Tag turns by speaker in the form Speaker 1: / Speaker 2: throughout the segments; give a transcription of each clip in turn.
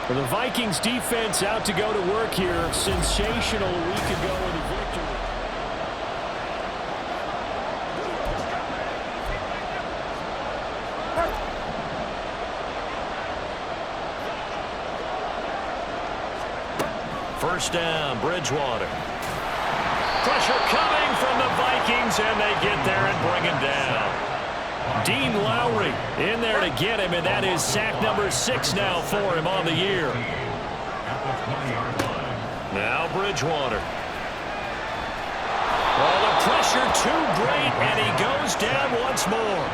Speaker 1: The Vikings defense out to go to work here. Sensational a week ago with a victory. First down, Bridgewater. Pressure coming from the Vikings, and they get there and bring him down. Dean Lowry in there to get him, and that is sack number 6 now for him on the year. Now Bridgewater. Oh, the pressure too great, and he goes down once more.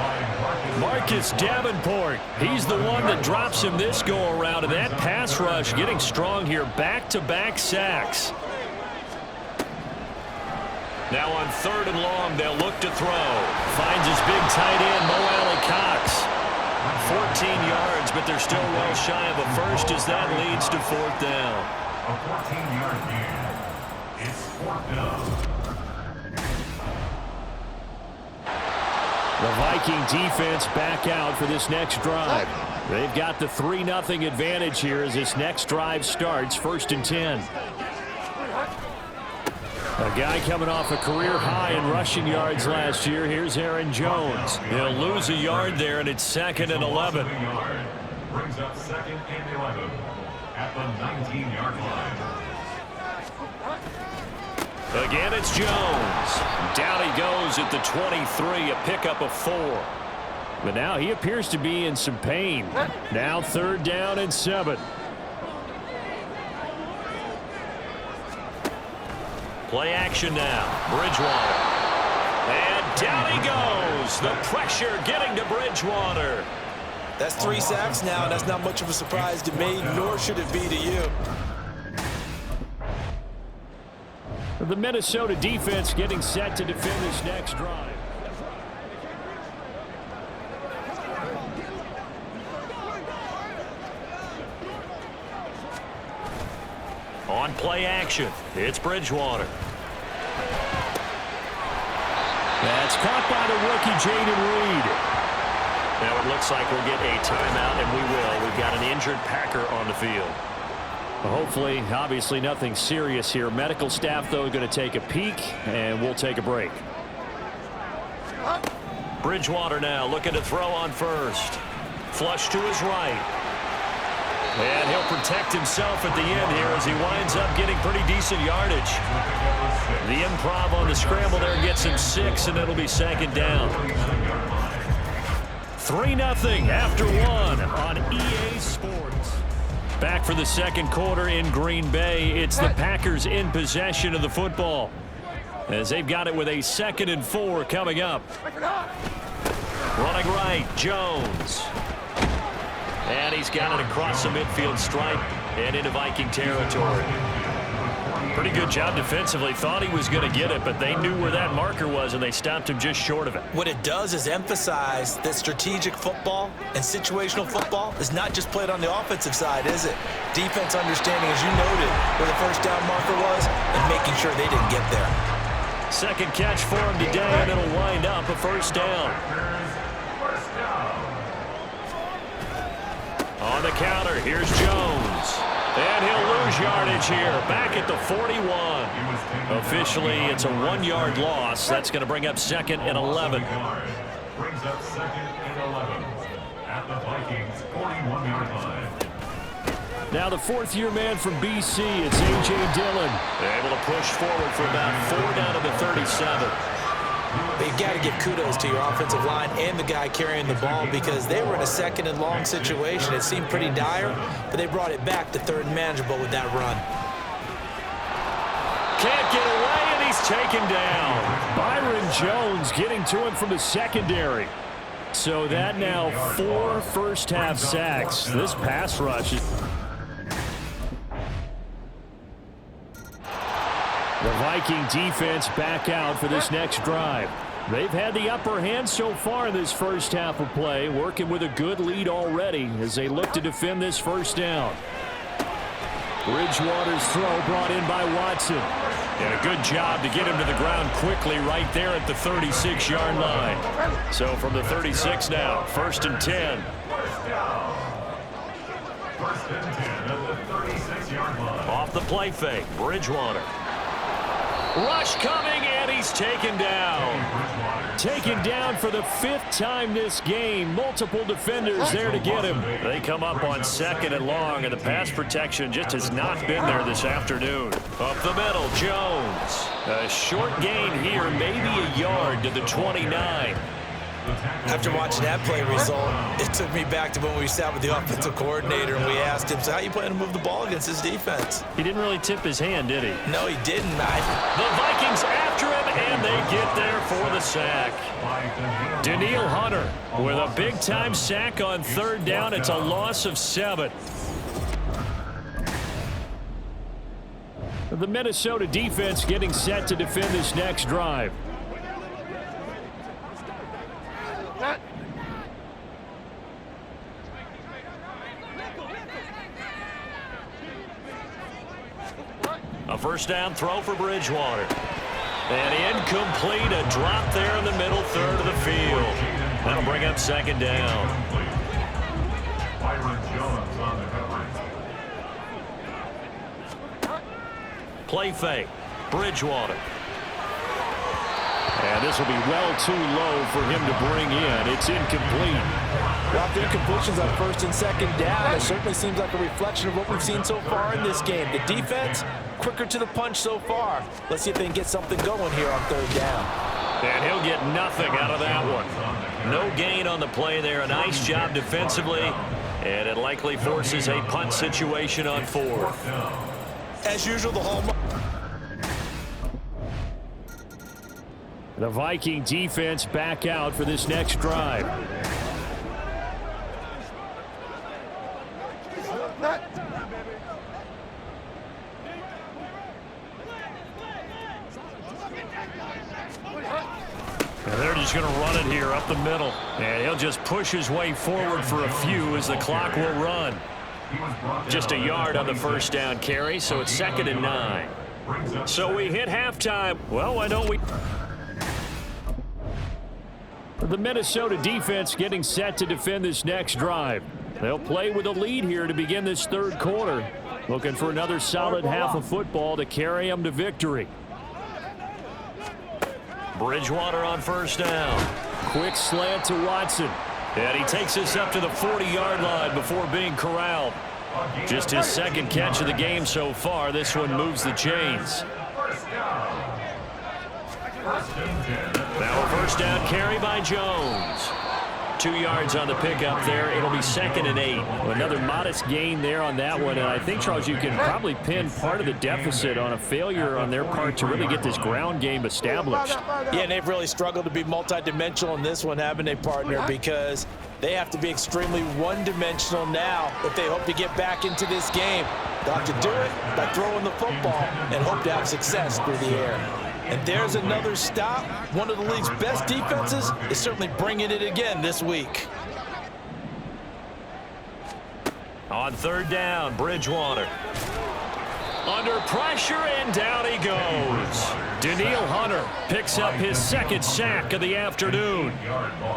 Speaker 1: Marcus Davenport, he's the one that drops him this go-around, and that pass rush getting strong here. Back-to-back sacks. Now on 3rd and long, they'll look to throw. Finds his big tight end, Mo Alley-Cox. 14 yards, but they're still well shy of a first as that leads to 4th down.
Speaker 2: A 14-yard gain. It's 4th down.
Speaker 1: The Viking defense back out for this next drive. They've got the 3-0 advantage here as this next drive starts. 1st and 10. A guy coming off a career high in rushing yards last year. Here's Aaron Jones. He'll lose a yard there, and it's 2nd and 11.
Speaker 2: Brings up 2nd and 11 at the 19-yard line.
Speaker 1: Again, it's Jones. Down he goes at the 23, a pickup of 4. But now he appears to be in some pain. Now 3rd down and 7. Play action now. Bridgewater. And down he goes. The pressure getting to Bridgewater.
Speaker 3: That's 3 sacks now, and that's not much of a surprise to me, nor should it be to you.
Speaker 1: The Minnesota defense getting set to defend this next drive. On play action, it's Bridgewater. That's caught by the rookie, Jaden Reed. Now it looks like we'll get a timeout, and we will. We've got an injured Packer on the field. Hopefully, obviously nothing serious here. Medical staff, though, going to take a peek, and we'll take a break. Bridgewater now looking to throw on first. Flush to his right. And he'll protect himself at the end here as he winds up getting pretty decent yardage. The improv on the scramble there gets him 6, and it'll be 2nd down. 3-0 after 1 on EA Sports. Back for the 2nd quarter in Green Bay. It's the Packers in possession of the football as they've got it with a 2nd and 4 coming up. Running right, Jones. And he's got it across the midfield stripe and into Viking territory. Pretty good job defensively. Thought he was going to get it, but they knew where that marker was, and they stopped him just short of it.
Speaker 3: What it does is emphasize that strategic football and situational football is not just played on the offensive side, is it? Defense understanding, as you noted, where the 1st down marker was and making sure they didn't get there.
Speaker 1: 2nd catch for him today, and it'll wind up a 1st down. On the counter, here's Jones. And he'll lose yardage here, back at the 41. Officially, it's a 1-yard loss. That's going to bring up 2nd and 11.
Speaker 2: Brings up 2nd and 11 at the Vikings 41-yard line.
Speaker 1: Now the 4th-year man from BC, it's A.J. Dillon. Able to push forward for about 4 down to the 37.
Speaker 3: They've got to give kudos to your offensive line and the guy carrying the ball because they were in a 2nd and long situation. It seemed pretty dire, but they brought it back to 3rd and manageable with that run.
Speaker 1: Can't get away, and he's taken down. Byron Jones getting to him from the secondary. So that now 4 first-half sacks. This pass rush is... The Viking defense back out for this next drive. They've had the upper hand so far in this first half of play, working with a good lead already as they look to defend this 1st down. Bridgewater's throw brought in by Watson. And a good job to get him to the ground quickly right there at the 36-yard line. So from the 36 now, 1st and 10.
Speaker 2: First and 10 at the 36-yard line.
Speaker 1: Off the play fake, Bridgewater. Rush coming, and he's taken down. Taken down for the 5th time this game. Multiple defenders there to get him. They come up on 2nd and long, and the pass protection just has not been there this afternoon. Up the middle, Jones. A short gain here, maybe a yard to the 29.
Speaker 3: After watching that play result, it took me back to when we sat with the offensive coordinator and we asked him, so how you plan to move the ball against his defense?
Speaker 1: He didn't really tip his hand, did he?
Speaker 3: No, he didn't.
Speaker 1: The Vikings after him, and they get there for the sack. Daniil Hunter with a big-time sack on 3rd down. It's a loss of 7. The Minnesota defense getting set to defend this next drive. A first down throw for Bridgewater. And incomplete, a drop there in the middle 3rd of the field. That'll bring up 2nd down.
Speaker 2: Byron Jones on the coverage.
Speaker 1: Play fake, Bridgewater. And this will be well too low for him to bring in. It's incomplete.
Speaker 3: Well, after incompletions on 1st and 2nd down, it certainly seems like a reflection of what we've seen so far in this game. The defense, quicker to the punch so far. Let's see if they can get something going here on 3rd down.
Speaker 1: And he'll get nothing out of that one. No gain on the play there. A nice job defensively. And it likely forces a punt situation on 4th.
Speaker 3: As usual, the hallmark.
Speaker 1: The Viking defense back out for this next drive. And they're just going to run it here up the middle. And he'll just push his way forward for a few as the clock will run. Just a yard on the first down carry, so it's 2nd and 9. So we hit halftime. Well, why don't we? The Minnesota defense getting set to defend this next drive. They'll play with a lead here to begin this 3rd quarter. Looking for another solid half of football to carry them to victory. Bridgewater on first down. Quick slant to Watson. And he takes us up to the 40-yard line before being corralled. Just his 2nd catch of the game so far. This one moves the chains. Now a first down carry by Jones. 2 yards on the pickup there. It'll be 2nd and 8. Another modest gain there on that one. And I think, Charles, you can probably pin part of the deficit on a failure on their part to really get this ground game established.
Speaker 3: Yeah, and they've really struggled to be multidimensional in this one, haven't they, partner? Because they have to be extremely one-dimensional now if they hope to get back into this game. They'll have to do it by throwing the football and hope to have success through the air. And there's another stop. One of the league's best defenses is certainly bringing it again this week.
Speaker 1: On 3rd down, Bridgewater. Under pressure, and down he goes. Daniil Hunter picks up his 2nd sack of the afternoon.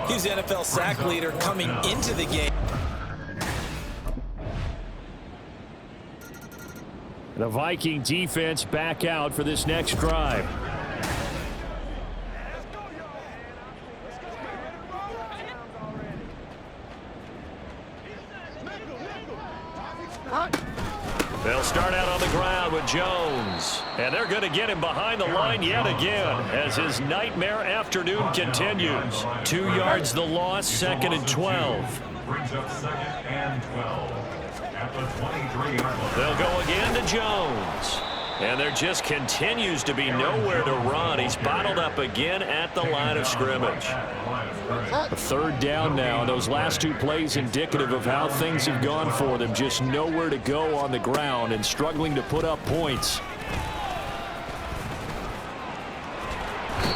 Speaker 3: He's the NFL sack leader coming into the game.
Speaker 1: The Viking defense back out for this next drive. They'll start out on the ground with Jones. And they're going to get him behind the line yet again as his nightmare afternoon continues. 2 yards the loss, 2nd and 12.
Speaker 2: Brings up 2nd and 12. At the 23-yard line.
Speaker 1: They'll go again to Jones. And there just continues to be nowhere to run. He's bottled up again at the line of scrimmage. A 3rd down now. Those last 2 plays indicative of how things have gone for them. Just nowhere to go on the ground and struggling to put up points.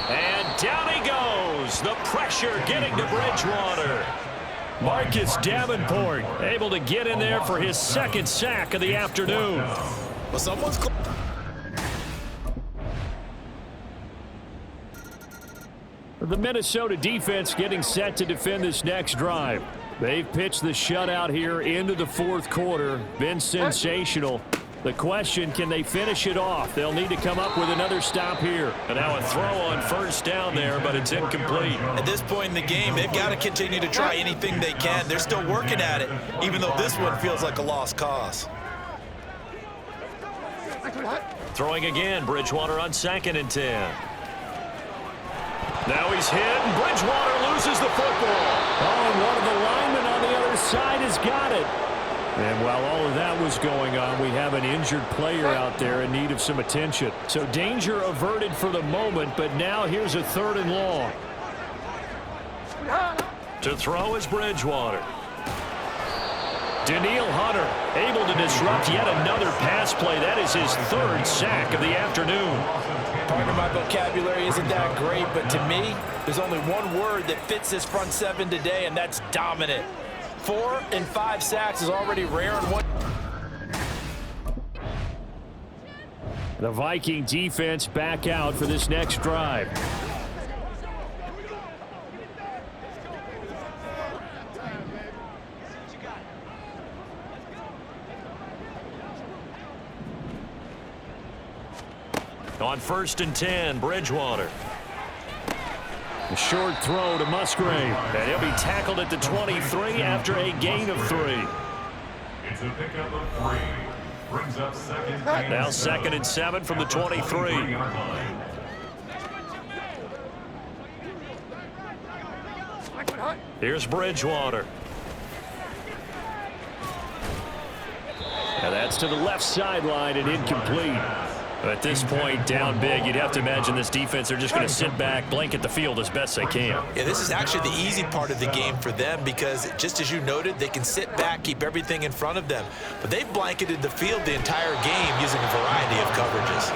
Speaker 1: And down he goes. The pressure getting to Bridgewater. Marcus Davenport able to get in there for his 2nd sack of the afternoon.
Speaker 3: Well, someone's close.
Speaker 1: The Minnesota defense getting set to defend this next drive. They've pitched the shutout here into the fourth quarter. Been sensational. The question, can they finish it off? They'll need to come up with another stop here. And now a throw on first down there, but it's incomplete.
Speaker 3: At this point in the game, they've got to continue to try anything they can. They're still working at it, even though this one feels like a lost cause.
Speaker 1: Throwing again, Bridgewater on 2nd and 10. Now he's hit, and Bridgewater loses the football. Oh, and one of the linemen on the other side has got it. And while all of that was going on, we have an injured player out there in need of some attention. So danger averted for the moment, but now here's a 3rd and long. To throw is Bridgewater. Danielle Hunter able to disrupt yet another pass play. That is his 3rd sack of the afternoon.
Speaker 3: Part of my vocabulary isn't that great, but to me, there's only one word that fits this front seven today, and that's dominant. 4 and 5 sacks is already rare in one.
Speaker 1: The Viking defense back out for this next drive. On 1st and 10, Bridgewater. A short throw to Musgrave. And he'll be tackled at the 23 after a gain of 3.
Speaker 2: It's a pickup of 3. Brings up 2nd and
Speaker 1: Now
Speaker 2: 7.
Speaker 1: 2nd and 7 from the 23. Here's Bridgewater. Now that's to the left sideline and incomplete. At this point, down big, you'd have to imagine this defense, they're just going to sit back, blanket the field as best they can.
Speaker 3: Yeah, this is actually the easy part of the game for them because, just as you noted, they can sit back, keep everything in front of them. But they've blanketed the field the entire game using a variety of coverages.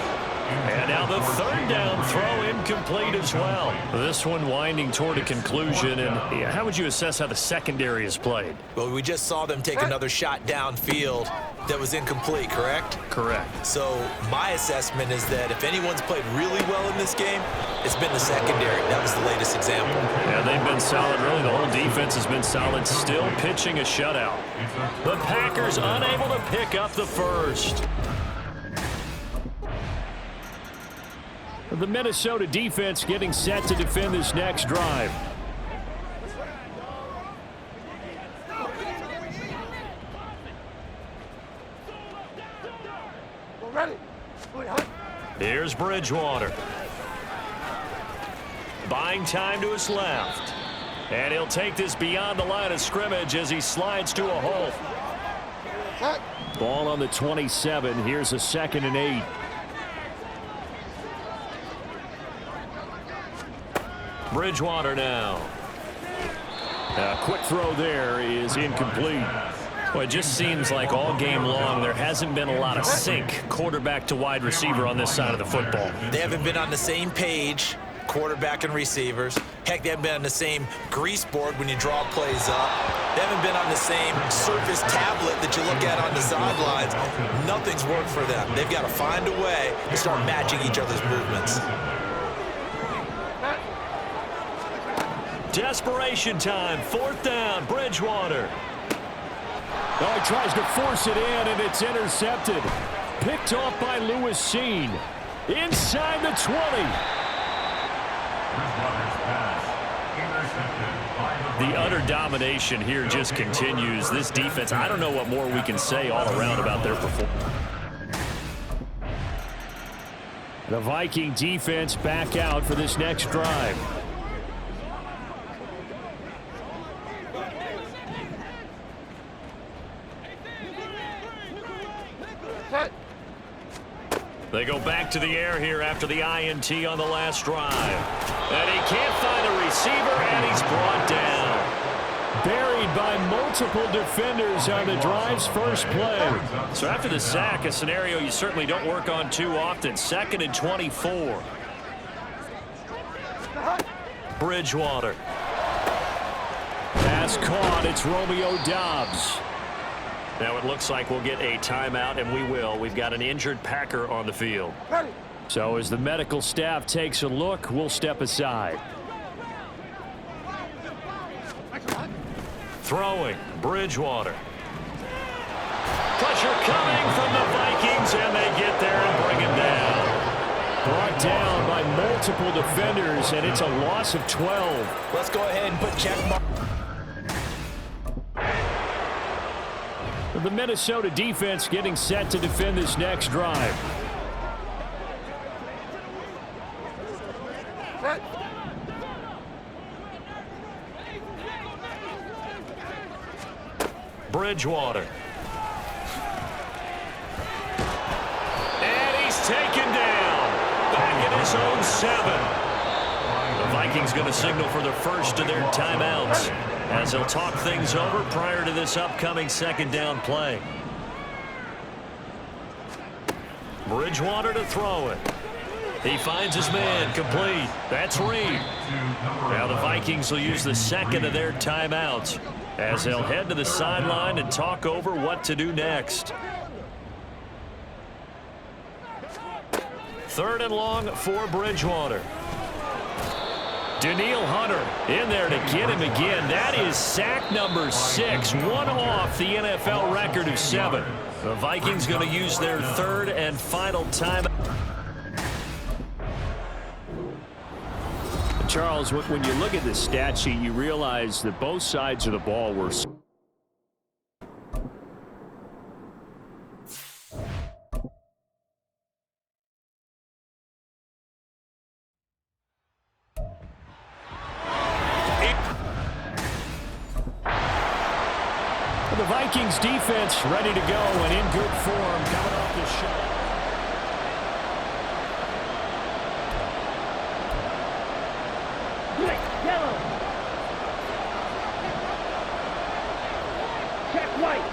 Speaker 1: And now the 3rd down throw incomplete as well. This one winding toward a conclusion. And how would you assess how the secondary is played?
Speaker 3: Well, we just saw them take another shot downfield that was incomplete, correct?
Speaker 1: Correct.
Speaker 3: So my assessment is that if anyone's played really well in this game, it's been the secondary. That was the latest example.
Speaker 1: Yeah, they've been solid. Really, the whole defense has been solid. Still pitching a shutout. The Packers unable to pick up the first. The Minnesota defense getting set to defend this next drive. Here's Bridgewater. Buying time to his left. And he'll take this beyond the line of scrimmage as he slides to a hole. Ball on the 27. Here's a 2nd and 8. Bridgewater now. A quick throw there is incomplete. Well, it just seems like all game long there hasn't been a lot of sync quarterback to wide receiver on this side of the football.
Speaker 3: They haven't been on the same page, quarterback and receivers. Heck, they haven't been on the same grease board when you draw plays up. They haven't been on the same surface tablet that you look at on the sidelines. Nothing's worked for them. They've got to find a way to start matching each other's movements.
Speaker 1: Desperation time. 4th down. Bridgewater. Oh, he tries to force it in, and it's intercepted. Picked off by Lewis Seen. Inside the 20. The utter domination here just continues. This defense, I don't know what more we can say all around about their performance. The Viking defense back out for this next drive. They go back to the air here after the INT on the last drive. And he can't find a receiver, and he's brought down. Buried by multiple defenders on the drive's first play. So after the sack, a scenario you certainly don't work on too often. 2nd and 24. Bridgewater. Pass caught. It's Romeo Doubs. Now it looks like we'll get a timeout, and we will. We've got an injured Packer on the field. So as the medical staff takes a look, we'll step aside. Throwing, Bridgewater. Pressure coming from the Vikings, and they get there and bring him down.
Speaker 4: Brought down by multiple defenders, and it's a loss of 12.
Speaker 3: Let's go ahead and put check mark.
Speaker 4: The Minnesota defense getting set to defend this next drive.
Speaker 1: Bridgewater. And he's taken down. Back in his own 7. The Vikings going to signal for the first of their timeouts as they'll talk things over prior to this upcoming second down play. Bridgewater to throw it. He finds his man complete. That's Reed. Now the Vikings will use the second of their timeouts as they'll head to the sideline and talk over what to do next. 3rd and long for Bridgewater. Danielle Hunter in there to get him again. That is sack number 6, one off the NFL record of 7. The Vikings going to use their 3rd and final time.
Speaker 4: Charles, when you look at the stat sheet, you realize that both sides of the ball were the Vikings defense ready to go and in good form coming off the shot.
Speaker 5: Yellow. Check white.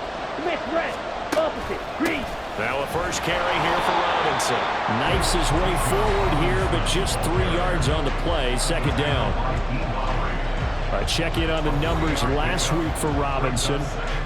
Speaker 5: Smith red. Opposite. Green.
Speaker 1: Now a first carry here for Robinson.
Speaker 4: Knifes his way forward here, but just 3 yards on the play. 2nd down. A check-in on the numbers last week for Robinson.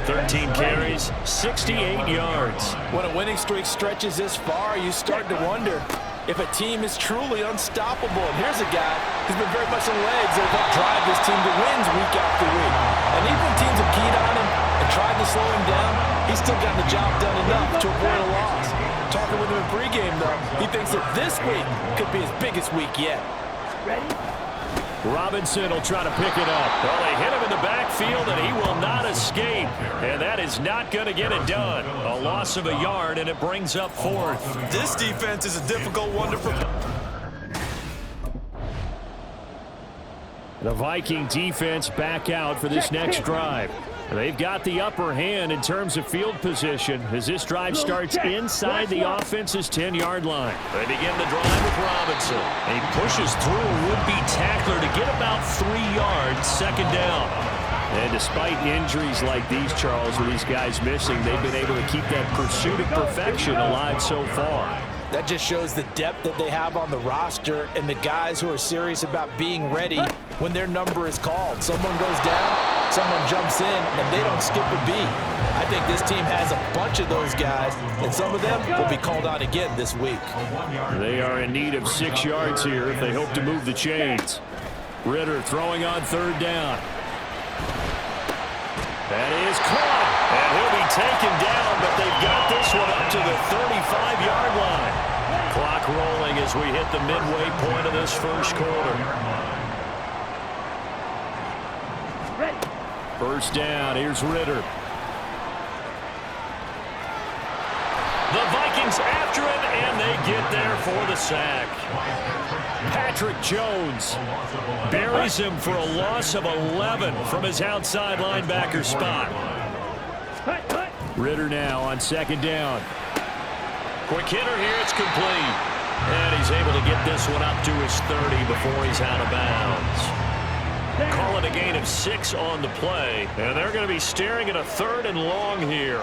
Speaker 1: 13 carries, 68 yards.
Speaker 3: When a winning streak stretches this far, you start to wonder if a team is truly unstoppable. And here's a guy who's been very much the legs that have drive this team to wins week after week. And even when teams have keyed on him and tried to slow him down, he's still gotten the job done enough to avoid a loss. Talking with him in pregame, though, he thinks that this week could be his biggest week yet.
Speaker 5: Ready?
Speaker 4: Robinson will try to pick it up.
Speaker 1: Well, they hit him in the backfield, and he will not escape. And that is not going to get it done. A loss of a yard, and it brings up 4th.
Speaker 3: This defense is a difficult one to prepare.
Speaker 4: The Viking defense back out for this next drive. They've got the upper hand in terms of field position as this drive starts inside the offense's 10-yard line.
Speaker 1: They begin the drive with Robinson. He pushes through a would-be tackler to get about 3 yards, 2nd down.
Speaker 4: And despite injuries like these, Charles, with these guys missing, they've been able to keep that pursuit of perfection alive so far.
Speaker 3: That just shows the depth that they have on the roster and the guys who are serious about being ready when their number is called. Someone goes down, someone jumps in, and they don't skip a beat. I think this team has a bunch of those guys, and some of them will be called on again this week.
Speaker 4: They are in need of 6 yards here if they hope to move the chains. Ritter throwing on 3rd down.
Speaker 1: That is caught, and he'll be taken down, but they've got this one up to the 35-yard line. Clock rolling as we hit the midway point of this first quarter.
Speaker 4: 1st down, here's Ritter.
Speaker 1: The Vikings after it, and they get there for the sack.
Speaker 4: Patrick Jones
Speaker 1: buries him for a loss of 11 from his outside linebacker spot.
Speaker 4: Ritter now on 2nd down.
Speaker 1: Quick hitter here, it's complete. And he's able to get this one up to his 30 before he's out of bounds. Call it a gain of 6 on the play, and they're going to be staring at a 3rd and long here.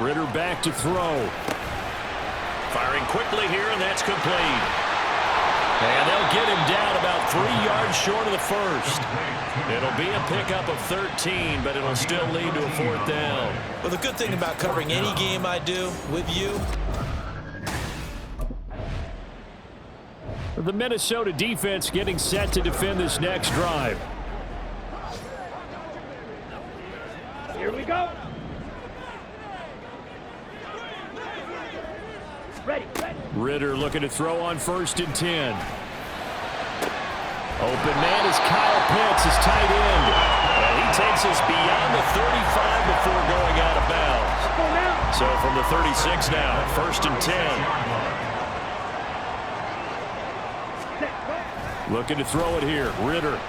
Speaker 4: Ritter back to throw.
Speaker 1: Firing quickly here, and that's complete. And they'll get him down about 3 yards short of the first. It'll be a pickup of 13, but it'll still lead to a 4th down.
Speaker 3: Well, the good thing about covering any game I do with you,
Speaker 4: the Minnesota defense getting set to defend this next drive. Ritter looking to throw on 1st and 10. Open man is Kyle Pitts, his tight end. And he takes us beyond the 35 before going out of bounds. So from the 36 now, 1st and 10. Looking to throw it here, Ritter.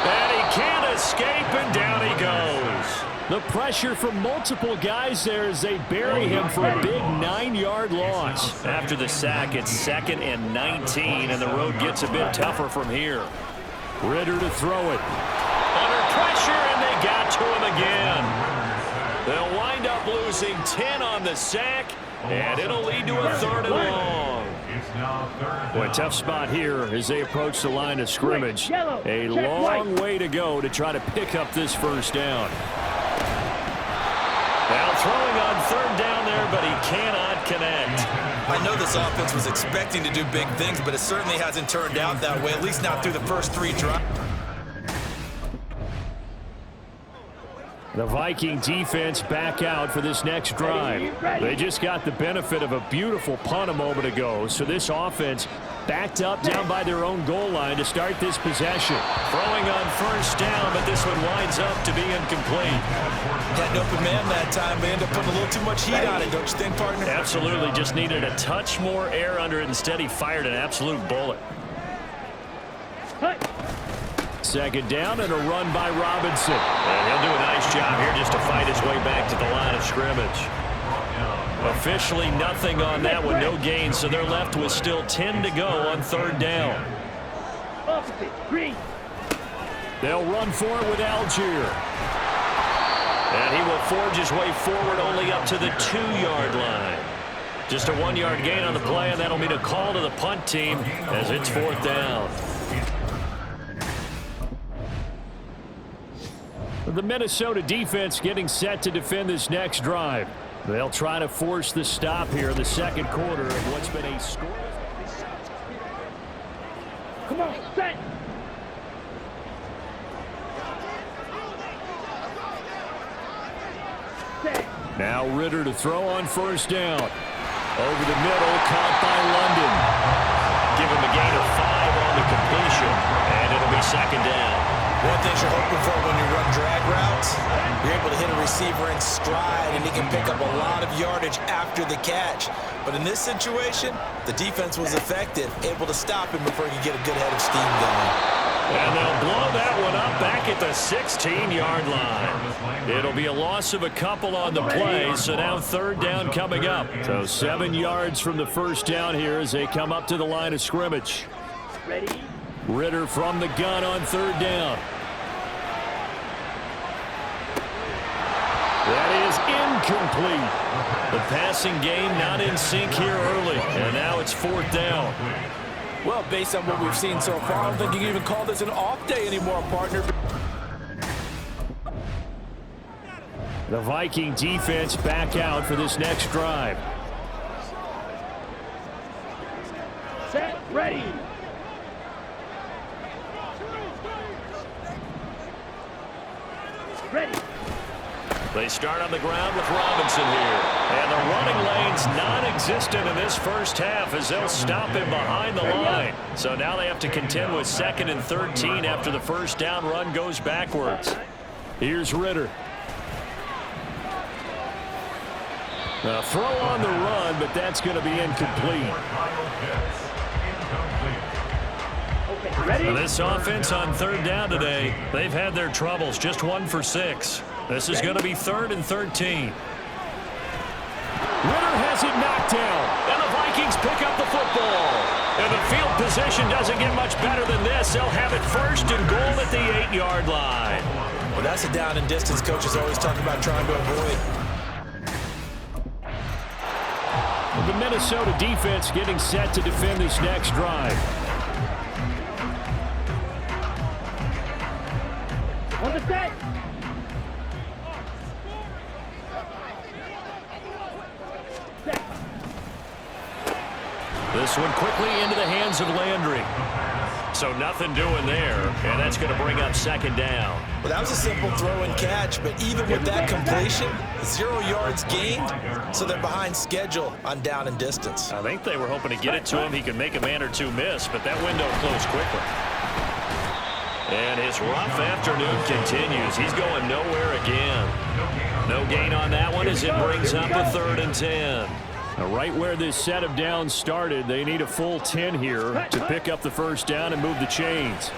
Speaker 4: And he can't escape, and down he goes. The pressure from multiple guys there as they bury him for a big 9-yard loss.
Speaker 1: After the sack, it's 2nd and 19, and the road gets a bit tougher from here.
Speaker 4: Ritter to throw it.
Speaker 1: Under pressure, and they got to him again. They'll wind up losing 10 on the sack, and it'll lead to a 3rd and long.
Speaker 4: Boy, tough spot here as they approach the line of scrimmage. A long way to go to try to pick up this 1st down.
Speaker 1: Now throwing on 3rd down there, but he cannot connect.
Speaker 3: I know this offense was expecting to do big things, but it certainly hasn't turned out that way, at least not through the first 3 drives.
Speaker 4: The Viking defense back out for this next drive. They just got the benefit of a beautiful punt a moment ago, so this offense backed up down by their own goal line to start this possession.
Speaker 1: Throwing on 1st down, but this one winds up to be incomplete.
Speaker 3: Had an open man that time, but ended up putting a little too much heat on it, don't you think, partner?
Speaker 1: Absolutely, just needed a touch more air under it. Instead, he fired an absolute bullet.
Speaker 4: 2nd down and a run by Robinson.
Speaker 1: And he'll do a nice job here just to fight his way back to the line of scrimmage. Officially nothing on that one, no gain, so they're left with still 10 to go on 3rd down.
Speaker 4: They'll run for it with Algier.
Speaker 1: And he will forge his way forward only up to the 2-yard line. Just a 1-yard gain on the play, and that'll mean a call to the punt team as it's 4th down.
Speaker 4: The Minnesota defense getting set to defend this next drive. They'll try to force the stop here in the 2nd quarter of what's been a score.
Speaker 5: Come on, set.
Speaker 4: Now Ritter to throw on 1st down. Over the middle, caught by London.
Speaker 1: Give him a gain of 5 on the completion, and it'll be 2nd down.
Speaker 3: One thing you're hoping for when you run drag routes, you're able to hit a receiver in stride, and he can pick up a lot of yardage after the catch. But in this situation, the defense was effective, able to stop him before he could get a good head of steam going.
Speaker 1: And they'll blow that one up back at the 16-yard line. It'll be a loss of a couple on the play, so now 3rd down coming up.
Speaker 4: So 7 yards from the 1st down here as they come up to the line of scrimmage.
Speaker 5: Ready?
Speaker 4: Ritter from the gun on 3rd down. That is incomplete.
Speaker 1: The passing game not in sync here early, and now it's 4th down.
Speaker 3: Well, based on what we've seen so far, I don't think you can even call this an off day anymore, partner.
Speaker 4: The Viking defense back out for this next drive.
Speaker 5: Set, ready. Ready.
Speaker 1: They start on the ground with Robinson here. And the running lane's non-existent in this 1st half as they'll stop him behind the line. So now they have to contend with 2nd and 13 after the 1st down run goes backwards.
Speaker 4: Here's Ritter. A throw on the run, but that's going to be incomplete.
Speaker 5: Ready?
Speaker 1: This offense on 3rd down today, they've had their troubles, just 1 for 6. This is going to be 3rd and 13.
Speaker 4: Ritter has it knocked down.
Speaker 1: And the Vikings pick up the football. And the field position doesn't get much better than this. They'll have it 1st and goal at the 8-yard line.
Speaker 3: Well, that's a down and distance coaches always talking about trying to avoid.
Speaker 4: The Minnesota defense getting set to defend this next drive.
Speaker 5: On the set.
Speaker 1: This one quickly into the hands of Landry. So nothing doing there, and that's going to bring up second down.
Speaker 3: Well, that was a simple throw and catch, but even with that completion, 0 yards gained, so they're behind schedule on down and distance.
Speaker 1: I think they were hoping to get it to him. He could make a man or two miss, but that window closed quickly. And his rough afternoon continues. He's going nowhere again. No gain on that one as it brings up a 3rd and 10.
Speaker 4: Right where this set of downs started, they need a full 10 here to pick up the first down and move the chains.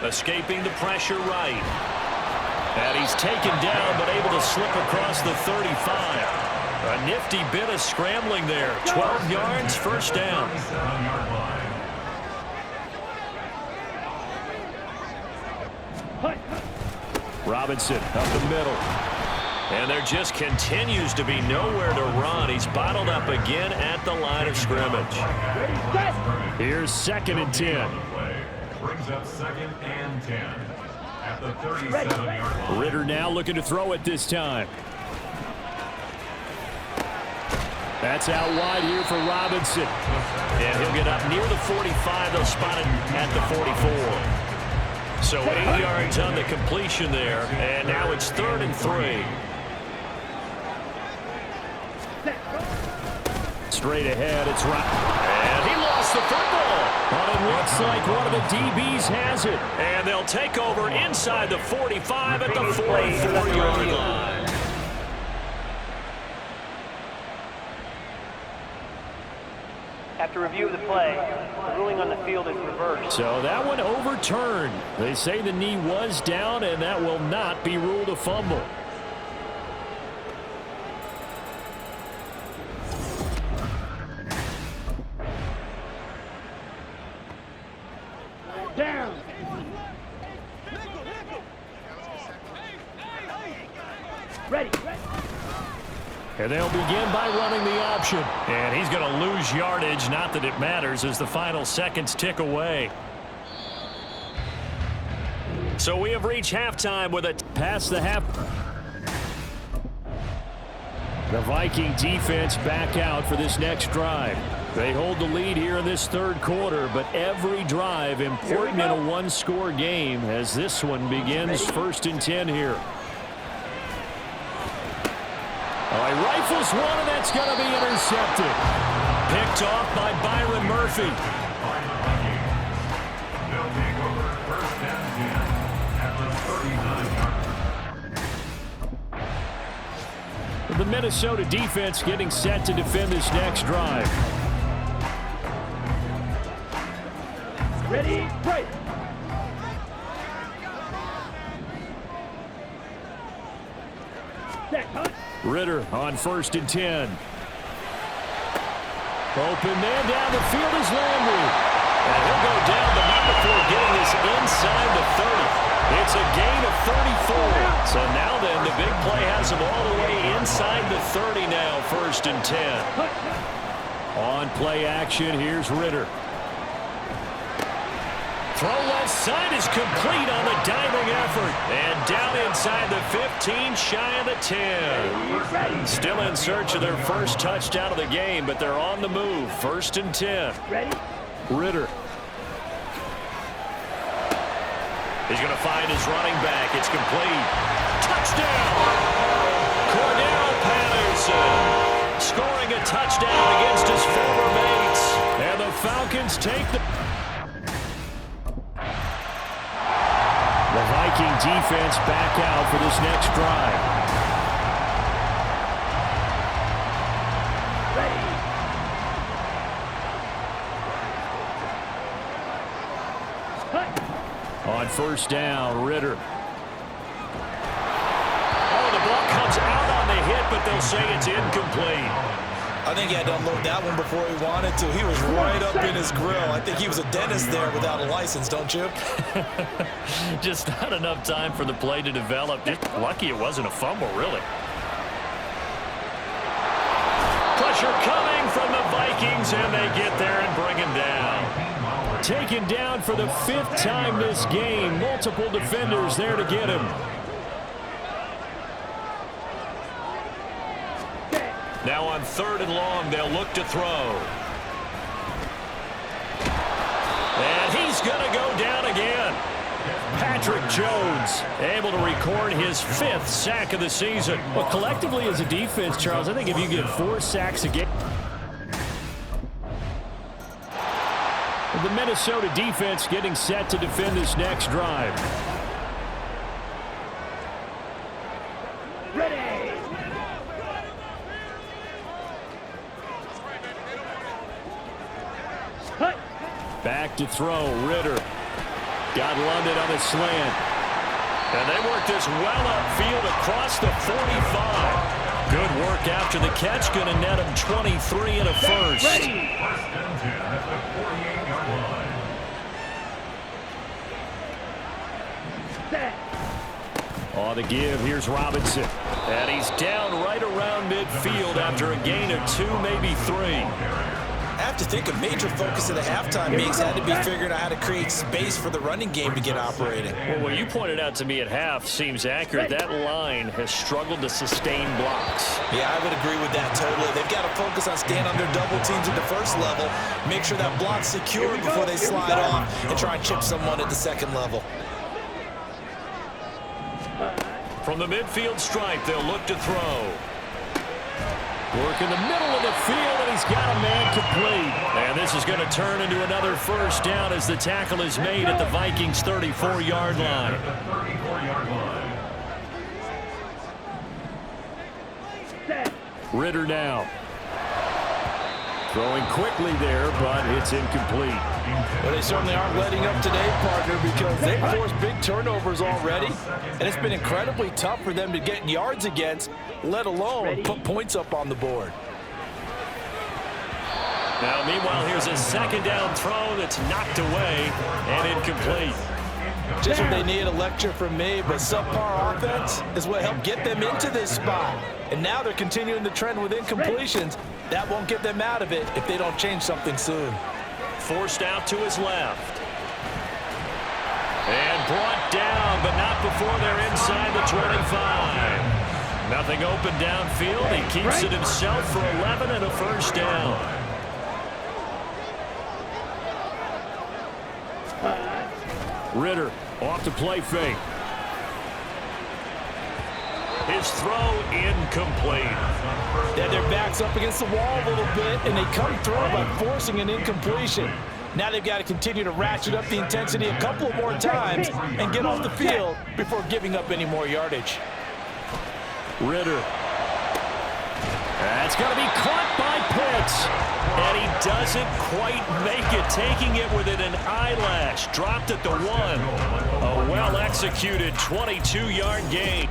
Speaker 1: Escaping the pressure right. And he's taken down but able to slip across the 35. A nifty bit of scrambling there. 12 yards, first down.
Speaker 4: Robinson up the middle.
Speaker 1: And there just continues to be nowhere to run. He's bottled up again at the line of scrimmage.
Speaker 4: Here's 2nd and 10.
Speaker 2: Brings up 2nd and 10 at the 37-yard line.
Speaker 4: Ritter now looking to throw it this time. That's out wide here for Robinson.
Speaker 1: And he'll get up near the 45. They'll spot it at the 44. So 8 yards on the completion there. And now it's 3rd and 3.
Speaker 4: Straight ahead, it's right.
Speaker 1: And he lost the football.
Speaker 4: But it looks like one of the DBs has it.
Speaker 1: And they'll take over inside the 45 at the 44-yard line.
Speaker 5: After review of the play, the ruling on the field is reversed.
Speaker 4: So that one overturned. They say the knee was down, and that will not be ruled a fumble.
Speaker 5: Down. Ready.
Speaker 4: And they'll begin by running the option.
Speaker 1: And he's going to lose yardage. Not that it matters as the final seconds tick away. So we have reached halftime with a
Speaker 4: Past the half. The Viking defense back out for this next drive. They hold the lead here in this 3rd quarter, but every drive important in a one-score game as this one begins 1st and 10 here. Oh, he rifles one, and that's going to be intercepted.
Speaker 1: picked off by Byron Murphy.
Speaker 2: They'll take over 1st and 10 at the 39-yard line.
Speaker 4: The Minnesota defense getting set to defend this next drive.
Speaker 5: Ready, break.
Speaker 4: Ritter on 1st and 10. Open man down the field is Landry.
Speaker 1: And he'll go down, but not before getting this inside the 30. It's a gain of 34. So now then, the big play has him all the way inside the 30 now, 1st and 10.
Speaker 4: On play action, here's Ritter.
Speaker 1: Throw left side is complete on the diving effort. And down inside the 15, shy of the 10. Still in search of their first touchdown of the game, but they're on the move. 1st and 10.
Speaker 5: Ready?
Speaker 4: Ritter.
Speaker 1: He's going to find his running back. It's complete. Touchdown! Cordell Patterson scoring a touchdown against his former mates.
Speaker 4: And the Falcons take the... The Viking defense back out for this next drive. On 1st down, Ritter.
Speaker 1: Oh, the ball comes out on the hit, but they'll say it's incomplete.
Speaker 3: I think he had to unload that one before he wanted to. He was right up in his grill. I think he was a dentist there without a license, don't you?
Speaker 1: Just not enough time for the play to develop. Just lucky it wasn't a fumble, really. Pressure coming from the Vikings, and they get there and bring him down.
Speaker 4: Taken down for the 5th time this game. Multiple defenders there to get him.
Speaker 1: Now on 3rd and long, they'll look to throw. Patrick Jones able to record his 5th sack of the season.
Speaker 4: Well, collectively as a defense, Charles, I think if you get 4 sacks a game, the Minnesota defense getting set to defend this next drive. Back to throw, Ritter. Got London on the slant.
Speaker 1: And they work this well upfield across the 45. Good work after the catch. Going to net him 23 and a first.
Speaker 2: First and 10 at the 48-yard line.
Speaker 1: On the give, here's Robinson. And he's down right around midfield after a gain of 2, maybe 3.
Speaker 3: I have to think a major focus of the halftime meetings had to be figuring out how to create space for the running game to get operating.
Speaker 1: Well, what you pointed out to me at half seems accurate. That line has struggled to sustain blocks.
Speaker 3: Yeah, I would agree with that totally. They've got to focus on staying on their double teams at the first level, make sure that block's secure before they slide off, and try and chip someone at the second level.
Speaker 1: From the midfield stripe, they'll look to throw. Work in the middle of the field, and he's got a man complete. And this is going to turn into another first down as the tackle is made at the Vikings' 34-yard line.
Speaker 2: At the 34-yard line.
Speaker 4: Ritter now. Throwing quickly there, but it's incomplete.
Speaker 3: Well, they certainly aren't letting up today, partner, because they've forced big turnovers already, and it's been incredibly tough for them to get yards against, let alone put points up on the board.
Speaker 1: Now, meanwhile, here's a second down throw that's knocked away and incomplete.
Speaker 3: Just what they need, a lecture from me, but subpar offense is what helped get them into this spot. And now they're continuing the trend with incompletions. That won't get them out of it if they don't change something soon.
Speaker 1: Forced out to his left. And brought down, but not before they're inside the 25. Nothing open downfield. He keeps it himself for 11 and a first down.
Speaker 4: Ritter off the play fake.
Speaker 1: His throw incomplete.
Speaker 3: Yeah, their back's up against the wall a little bit, and they come through by forcing an incompletion. Now they've got to continue to ratchet up the intensity a couple more times and get off the field before giving up any more yardage.
Speaker 4: Ritter.
Speaker 1: That's going to be caught by Pitts. And he doesn't quite make it, taking it within an eyelash. Dropped at the 1. A well-executed 22-yard gain.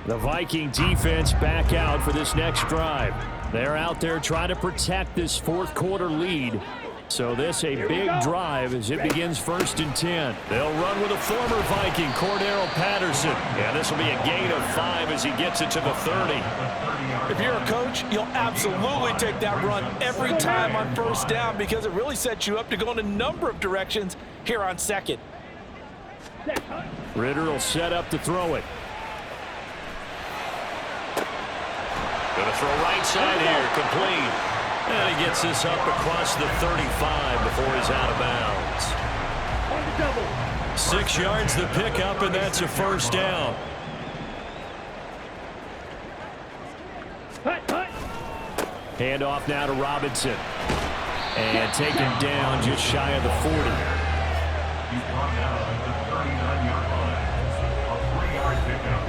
Speaker 4: The Viking defense back out for this next drive. They're out there trying to protect this fourth quarter lead. So this a big drive as it begins 1st and 10.
Speaker 1: They'll run with a former Viking, Cordero Patterson. And this will be a gain of 5 as he gets it to the 30.
Speaker 3: If you're a coach, you'll absolutely take that run every time on first down because it really sets you up to go in a number of directions here on second.
Speaker 4: Ritter will set up to throw it.
Speaker 1: Going to throw right side here, complete. And he gets this up across the 35 before he's out of bounds. 6 yards the pickup, and that's a first down.
Speaker 4: Handoff now to Robinson. And taken down just shy of the 40.
Speaker 2: He's brought down at the 39-yard line. A 3-yard pickup.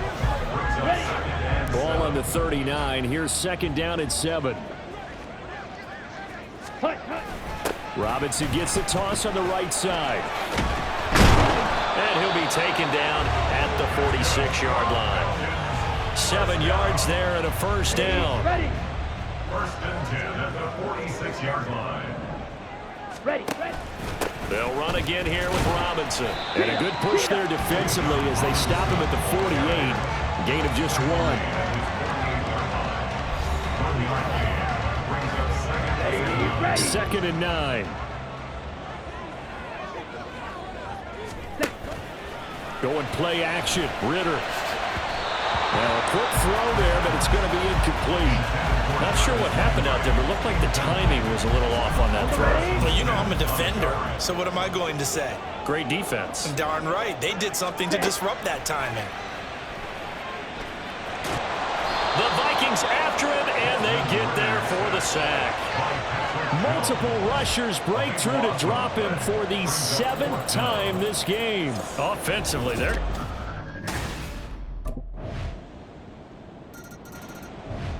Speaker 2: Brings up second and
Speaker 4: Ball on the 39. Here's 2nd down and 7. Robinson gets the toss on the right side.
Speaker 1: And he'll be taken down at the 46-yard line. 7 yards there and a first down.
Speaker 2: First and 10 at the 46-yard line.
Speaker 1: They'll run again here with Robinson.
Speaker 4: And a good push there defensively as they stop him at the 48. Gain of just 1. 2nd and 9. Going play action. Ritter. Now a quick throw there, but it's going to be incomplete. Not sure what happened out there, but it looked like the timing was a little off on that throw.
Speaker 3: Well, you know I'm a defender, so what am I going to say?
Speaker 4: Great defense.
Speaker 3: Darn right. They did something to disrupt that timing.
Speaker 1: The Vikings after him, and they get there for the sack.
Speaker 4: Multiple rushers break through to drop him for the 7th time this game.
Speaker 1: Offensively, there.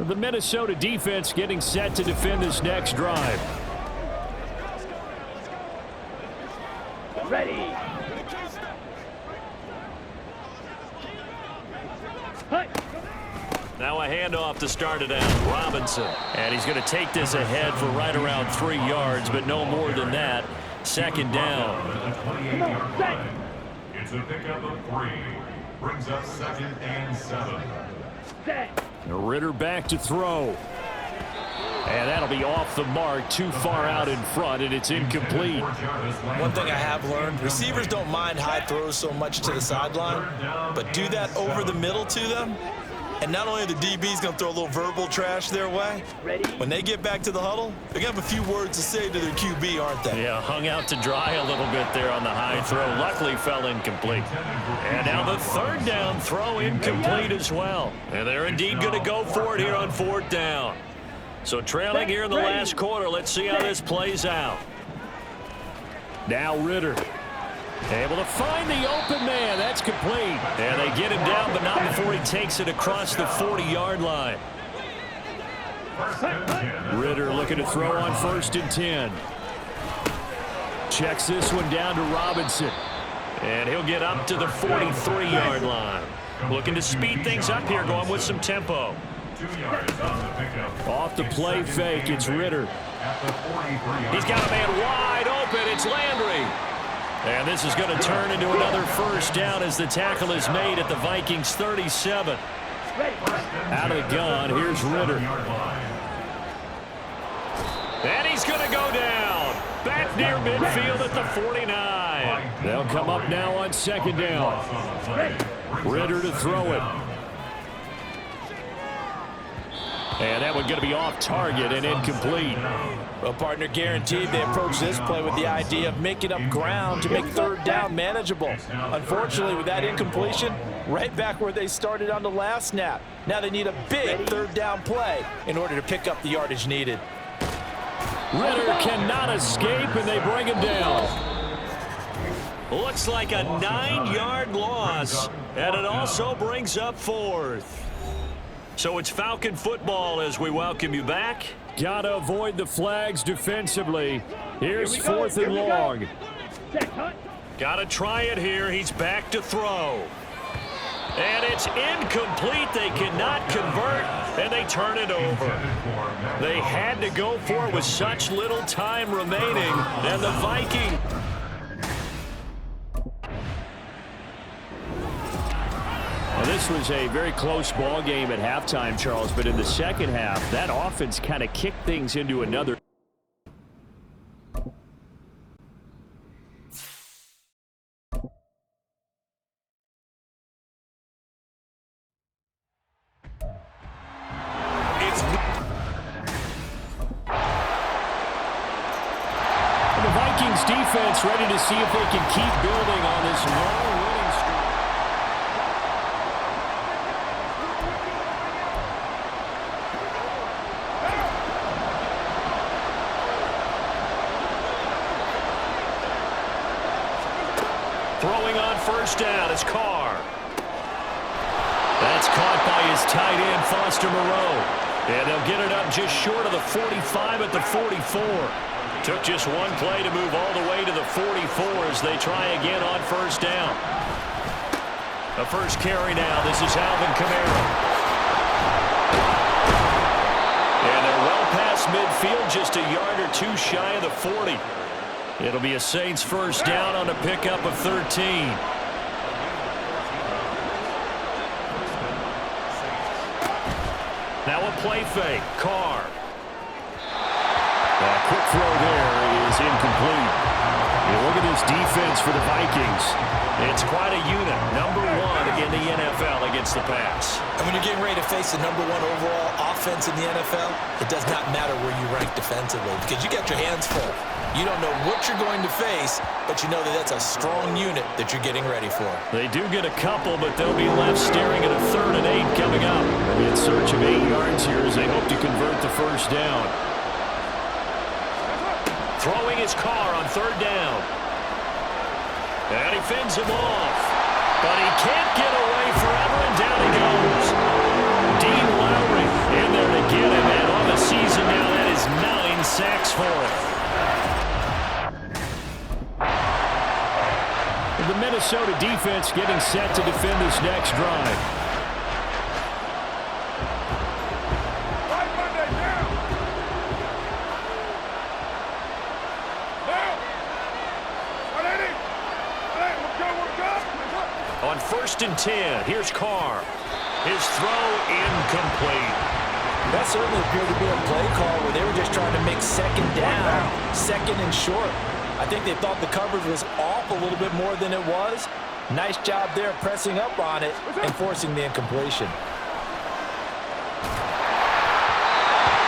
Speaker 4: The Minnesota defense getting set to defend this next drive.
Speaker 5: Ready.
Speaker 1: Now a handoff to start it out. Robinson. And he's going to take this ahead for right around 3 yards, but no more than that. Second down.
Speaker 2: It's a pickup of 3. Brings up 2nd and 7.
Speaker 4: Ritter back to throw. And that'll be off the mark, too far out in front, and it's incomplete.
Speaker 3: One thing I have learned, receivers don't mind high throws so much to the sideline, but do that over the middle to them, and not only are the DBs going to throw a little verbal trash their way, when they get back to the huddle, they're going to have a few words to say to their QB, aren't they?
Speaker 1: Yeah, hung out to dry a little bit there on the high throw. Luckily fell incomplete. And now the 3rd down throw incomplete as well. And they're indeed going to go for it here on 4th down. So trailing here in the last quarter. Let's see how this plays out.
Speaker 4: Now Ritter. Able to find the open man. That's complete.
Speaker 1: And they get him down, but not before he takes it across the 40-yard line.
Speaker 4: Ritter looking to throw on 1st and 10. Checks this one down to Robinson.
Speaker 1: And he'll get up to the 43-yard line. Looking to speed things up here, going with some tempo.
Speaker 2: 2 yards on the pickup.
Speaker 4: Off the play fake, it's Ritter.
Speaker 1: He's got a man wide open. It's Landry. And this is going to turn into another 1st down as the tackle is made at the Vikings 37.
Speaker 4: Out of the gun, here's Ritter.
Speaker 1: And he's going to go down. Back near midfield at the 49.
Speaker 4: They'll come up now on 2nd down. Ritter to throw it. And that one going to be off target and incomplete.
Speaker 3: Well, partner, guaranteed they approach this play with the idea of making up ground to make 3rd down manageable. Unfortunately, with that incompletion, right back where they started on the last snap. Now they need a big 3rd down play in order to pick up the yardage needed.
Speaker 4: Ritter cannot escape, and they bring him down.
Speaker 1: Looks like a 9-yard loss, and it also brings up 4th. So it's Falcon football as we welcome you back.
Speaker 4: Gotta avoid the flags defensively. Here's 4th and long.
Speaker 1: Gotta try it here. He's back to throw. And it's incomplete. They cannot convert, and they turn it over. They had to go for it with such little time remaining, and the Vikings...
Speaker 4: Well, this was a very close ball game at halftime, Charles, but in the second half, that offense kind of kicked things into another. The Vikings defense ready to see if they can keep building on this long winning streak.
Speaker 1: Throwing on 1st down is Carr. That's caught by his tight end, Foster Moreau. And they'll get it up just short of the 45 at the 44. Took just one play to move all the way to the 44 as they try again on 1st down. The first carry now. This is Alvin Kamara. And they're well past midfield, just a yard or 2 shy of the 40. It'll be a Saints 1st down on a pickup of 13. Now a play fake. Carr.
Speaker 4: A quick throw there is incomplete. You look at this defense for the Vikings.
Speaker 1: It's quite a unit. Number 1 against in the NFL against the pass.
Speaker 3: And when you're getting ready to face the #1 overall offense in the NFL, it does not matter where you rank defensively because you got your hands full. You don't know what you're going to face, but you know that that's a strong unit that you're getting ready for.
Speaker 1: They do get a couple, but they'll be left staring at a 3rd and 8 coming up.
Speaker 4: In search of 8 yards here as they hope to convert the first down.
Speaker 1: Throwing his car on 3rd down. And he fends him off. But he can't get away forever, and down he goes. Dean Lowry in there to get him. And on the season now, that is 9 sacks for him.
Speaker 4: The Minnesota defense getting set to defend this next drive.
Speaker 1: On 1st and 10, here's Carr. His throw incomplete.
Speaker 3: That certainly appeared to be a play call where they were just trying to make 2nd down, 2nd and short. I think they thought the coverage was off a little bit more than it was. Nice job there pressing up on it and forcing the incompletion.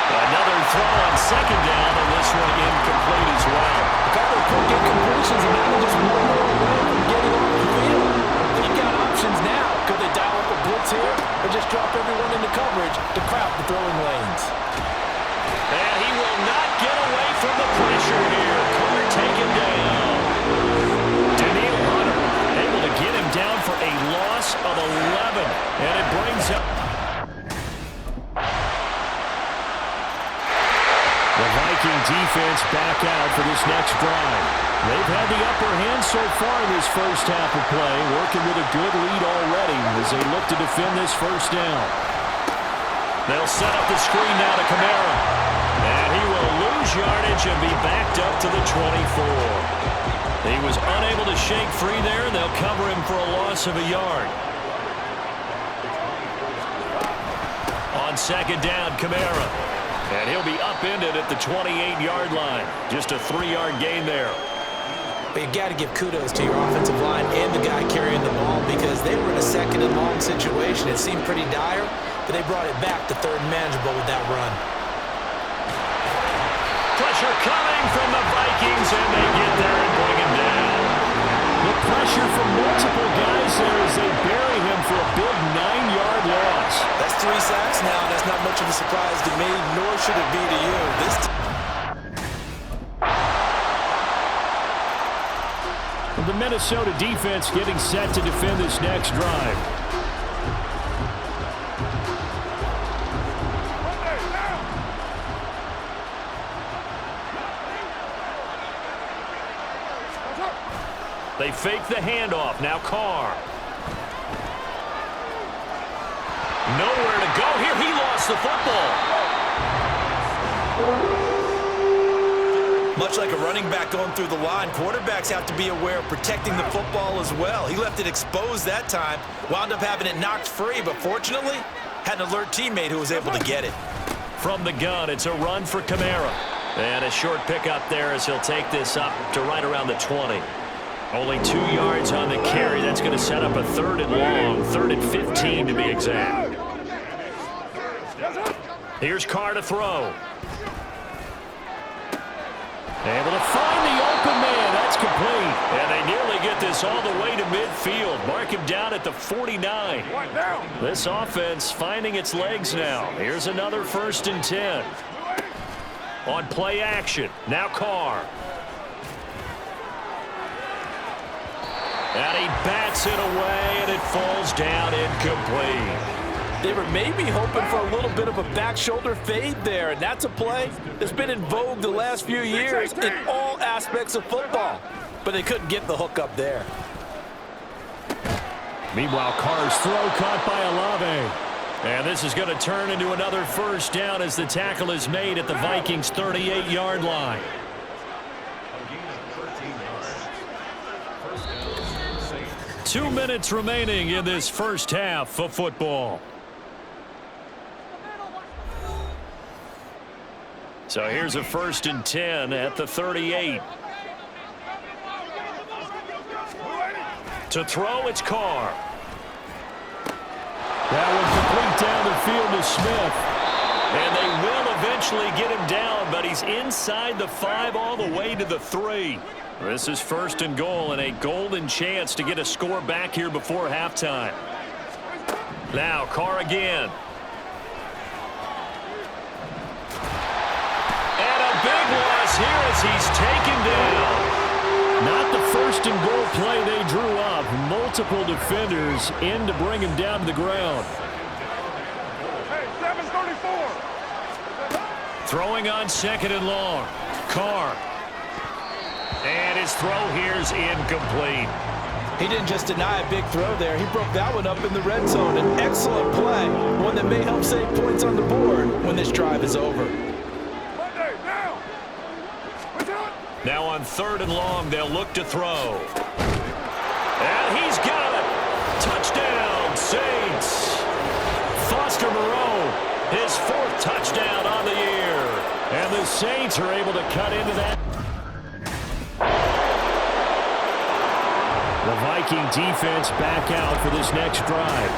Speaker 1: Another throw on 2nd down, and this one incomplete as well.
Speaker 3: A couple of quick incompletions, and now they're just one more away from getting off the field. They've got options now. Could they dial up a blitz here or just drop everyone into coverage to crowd the throwing lanes?
Speaker 1: And he will not get away from the pressure here. Carr taken down. Daniil Hunter able to get him down for a loss of 11. And it brings up
Speaker 4: The Viking defense back out for this next drive. They've had the upper hand so far in this first half of play, working with a good lead already as they look to defend this first down.
Speaker 1: They'll set up the screen now to Kamara. And he will lose yardage and be backed up to the 24. He was unable to shake free there. They'll cover him for a loss of a yard. On 2nd down, Kamara. And he'll be upended at the 28-yard line. Just a 3-yard gain there.
Speaker 3: But you got to give kudos to your offensive line and the guy carrying the ball because they were in a 2nd and long situation. It seemed pretty dire, but they brought it back to 3rd and manageable with that run.
Speaker 1: Pressure coming from the Vikings, and they get there and bring him down.
Speaker 4: The pressure from multiple guys there as they bury him for a big 9-yard loss.
Speaker 3: That's 3 sacks now. That's not much of a surprise to me, nor should it be to you.
Speaker 4: The Minnesota defense getting set to defend this next drive.
Speaker 1: They fake the handoff. Now Carr. Nowhere to go here. He lost the football.
Speaker 3: Much like a running back going through the line, quarterbacks have to be aware of protecting the football as well. He left it exposed that time, wound up having it knocked free, but fortunately, had an alert teammate who was able to get it.
Speaker 1: From the gun, it's a run for Kamara. And a short pickup there as he'll take this up to right around the 20. Only 2 yards on the carry. That's going to set up a 3rd and long, 3rd and 15 to be exact. Here's Carr to throw. Able to find the open man. That's complete. And they nearly get this all the way to midfield. Mark him down at the 49. This offense finding its legs now. Here's another 1st and 10. On play action. Now Carr. And he bats it away, and it falls down incomplete.
Speaker 3: They were maybe hoping for a little bit of a back shoulder fade there, and that's a play that's been in vogue the last few years in all aspects of football. But they couldn't get the hook up there.
Speaker 4: Meanwhile, Carr's throw caught by Olave.
Speaker 1: And this is going to turn into another 1st down as the tackle is made at the Vikings' 38-yard line. 2 minutes remaining in this first half of football. So here's a 1st and 10 at the 38. To throw, it's Carr.
Speaker 4: That one complete down the field to Smith.
Speaker 1: And they will eventually get him down, but he's inside the 5 all the way to the 3. This is 1st and goal and a golden chance to get a score back here before halftime. Now Carr again. And a big loss here as he's taken down.
Speaker 4: Not the 1st and goal play they drew up. Multiple defenders in to bring him down to the ground.
Speaker 1: Throwing on 2nd and long. Carr. And his throw here's incomplete.
Speaker 3: He didn't just deny a big throw there. He broke that one up in the red zone. An excellent play. One that may help save points on the board when this drive is over.
Speaker 1: Now on 3rd and long, they'll look to throw. And he's got it. Touchdown, Saints. Foster Moreau, his 4th touchdown on the year.
Speaker 4: And the Saints are able to cut into that. The Viking defense back out for this next drive.